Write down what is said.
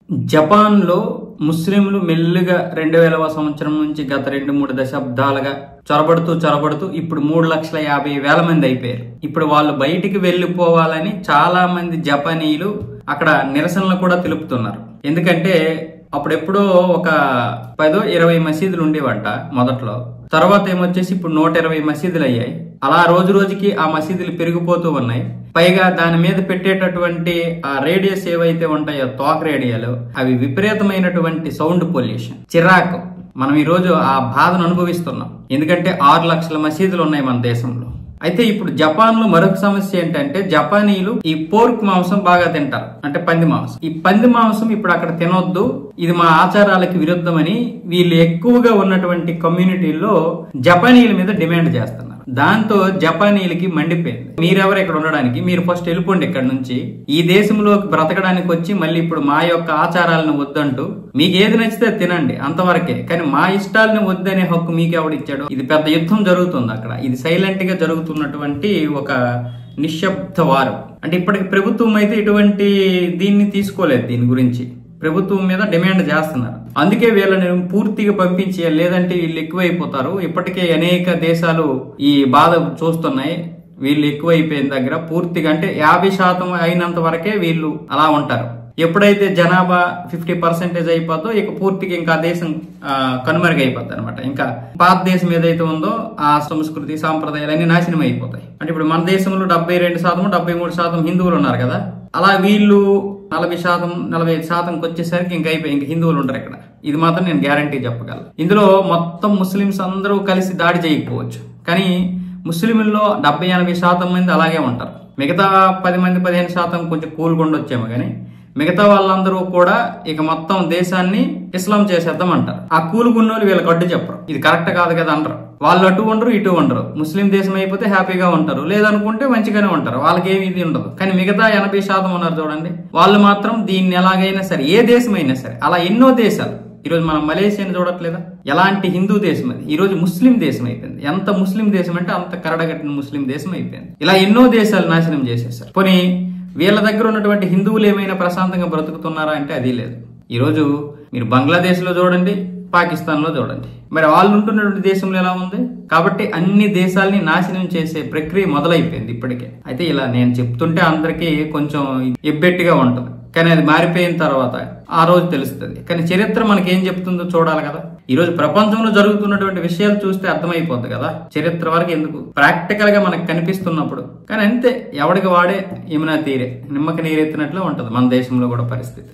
Japan లో ముస్లింలు మెల్లిగా 2000వ సంవత్సరం నుంచి గత 2-3 దశాబ్దాలుగా చొరబడుతూ ఇప్పుడు 3,50,000 మంది అయిపోయారు. ఇప్పుడు వాళ్ళు బయటికి వెళ్లిపోవాలని చాలా మంది జపానీయులు అక్కడ నిరసనలు కూడా తెలుపుతున్నారు. ఎందుకంటే అప్పుడెప్పుడో ఒక 10-20 మసీదులు ఉండేవంట మొదట్లో. తర్వాత ఏమొచ్చేసి ఇప్పుడు 120 మసీదులు అయ్యాయి. అలా రోజు రోజుకి ఆ మసీదులు పెరిగిపోతూ ఉన్నాయి. పైగా దాని మీద పెట్టేటటువంటి ఆ రేడియోస్ ఏవైతే ఉంటాయో తోక రేడియోలు, అవి విపరీతమైనటువంటి సౌండ్ పొల్యూషన్, చిరాకు. మనం ఈ రోజు ఆ బాధను అనుభవిస్తున్నాం. ఎందుకంటే 6 లక్షల మసీదులు ఉన్నాయి మన దేశంలో. అయితే ఇప్పుడు జపాన్ లో మరొక సమస్య ఏంటంటే జపానీయులు ఈ పోర్క్ మాంసం బాగా తింటారు, అంటే పంది మాంసం. ఈ పంది మాంసం ఇప్పుడు అక్కడ తినొద్దు, ఇది మా ఆచారాలకి విరుద్ధమని వీళ్ళు ఎక్కువగా ఉన్నటువంటి కమ్యూనిటీల్లో జపానీయుల మీద డిమాండ్ చేస్తున్నారు. దాంతో జపానీయులకి మండిపోయింది. మీరెవరు ఇక్కడ ఉండడానికి, మీరు ఫస్ట్ వెళ్ళిపోండి ఇక్కడ నుంచి. ఈ దేశంలో బ్రతకడానికి వచ్చి మళ్ళీ ఇప్పుడు మా యొక్క ఆచారాలను వద్దంటూ మీకు ఏది నచ్చితే తినండి, అంతవరకే. కానీ మా ఇష్టాలను వద్దనే హక్కు మీకు ఎవడిచ్చాడు? ఇది పెద్ద యుద్ధం జరుగుతుంది అక్కడ. ఇది సైలెంట్ గా జరుగుతున్నటువంటి ఒక నిశ్శబ్ద వారం. అంటే ఇప్పటికి ప్రభుత్వం అయితే ఇటువంటి దీన్ని తీసుకోలేదు. దీని గురించి ప్రభుత్వం మీద డిమాండ్ చేస్తున్నారు. అందుకే వీళ్ళని పూర్తిగా పంపించేయాలి, లేదంటే వీళ్ళు ఎక్కువైపోతారు. ఇప్పటికే అనేక దేశాలు ఈ బాధ చూస్తున్నాయి. వీళ్ళు ఎక్కువైపోయిన దగ్గర పూర్తిగా అంటే 50% అయినంత వరకే వీళ్ళు అలా ఉంటారు. ఎప్పుడైతే జనాభా 50% అయిపోతుందో ఇక పూర్తిగా ఇంకా దేశం కనుమరుగైపోద్ది అనమాట. ఇంకా పాత దేశం ఏదైతే ఉందో ఆ సంస్కృతి సాంప్రదాయాలన్నీ నాశనం అయిపోతాయి. అంటే ఇప్పుడు మన దేశంలో 72%, 73% హిందువులు ఉన్నారు కదా, అలా వీళ్ళు 40%, 45% వచ్చేసరికి ఇంక అయిపోయి ఇంక హిందువులు ఉంటారు ఇక్కడ. ఇది మాత్రం నేను గ్యారంటీ చెప్పగలను. ఇందులో మొత్తం ముస్లిమ్స్ అందరూ కలిసి దాడి చేయకపోవచ్చు, కానీ ముస్లింల్లో 70-80% మంది అలాగే ఉంటారు. మిగతా 10 మంది 15% కొంచెం కూలుకుండా వచ్చేమో, కానీ మిగతా వాళ్ళందరూ కూడా ఇక మొత్తం దేశాన్ని ఇస్లాం చేసేద్దాం అంటారు. ఆ కూలుగున్నోళ్ళు వీళ్ళకి అడ్డు చెప్పరు, ఇది కరెక్ట్ కాదు కదా అంటారు. వాళ్ళు అటు ఉండరు ఇటు ఉండరు. ముస్లిం దేశం అయిపోతే హ్యాపీగా ఉంటారు, లేదనుకుంటే మంచిగానే ఉంటారు, వాళ్ళకి ఏమి ఇది ఉండదు. కానీ మిగతా 80% ఉన్నారు చూడండి, వాళ్ళు మాత్రం దీన్ని ఎలాగైనా సరే, ఏ దేశమైనా సరే, అలా ఎన్నో దేశాలు. ఈరోజు మనం మలేషియాని చూడట్లేదా, ఎలాంటి హిందూ దేశం అది, ఈ రోజు ముస్లిం దేశం అయిపోయింది. ఎంత ముస్లిం దేశం అంటే అంత కరడగట్టిన ముస్లిం దేశం అయిపోయింది. ఇలా ఎన్నో దేశాలు నాశనం చేసేసారు. పోనీ వీళ్ళ దగ్గర ఉన్నటువంటి హిందువులు ఏమైనా ప్రశాంతంగా బ్రతుకుతున్నారా అంటే అది లేదు. ఈరోజు మీరు బంగ్లాదేశ్ లో చూడండి, పాకిస్తాన్ లో చూడండి, మరి వాళ్ళు ఉంటున్నటువంటి దేశంలో ఎలా ఉంది? కాబట్టి అన్ని దేశాలని నాశనం చేసే ప్రక్రియ మొదలైపోయింది ఇప్పటికే. అయితే ఇలా నేను చెప్తుంటే అందరికీ కొంచెం ఎబ్బెట్టిగా ఉంటుంది, కానీ అది మారిపోయిన తర్వాత ఆ రోజు తెలుస్తుంది. కానీ చరిత్ర మనకి ఏం చెప్తుందో చూడాలి కదా. ఈ రోజు ప్రపంచంలో జరుగుతున్నటువంటి విషయాలు చూస్తే అర్థమైపోద్ది కదా, చరిత్ర వరకు ఎందుకు, ప్రాక్టికల్ గా మనకు కనిపిస్తున్నప్పుడు. కానీ అంతే, ఎవడికి వాడే యమునా తీరే, నిమ్మకి నీరెత్తినట్లు ఉంటది మన దేశంలో కూడా పరిస్థితి.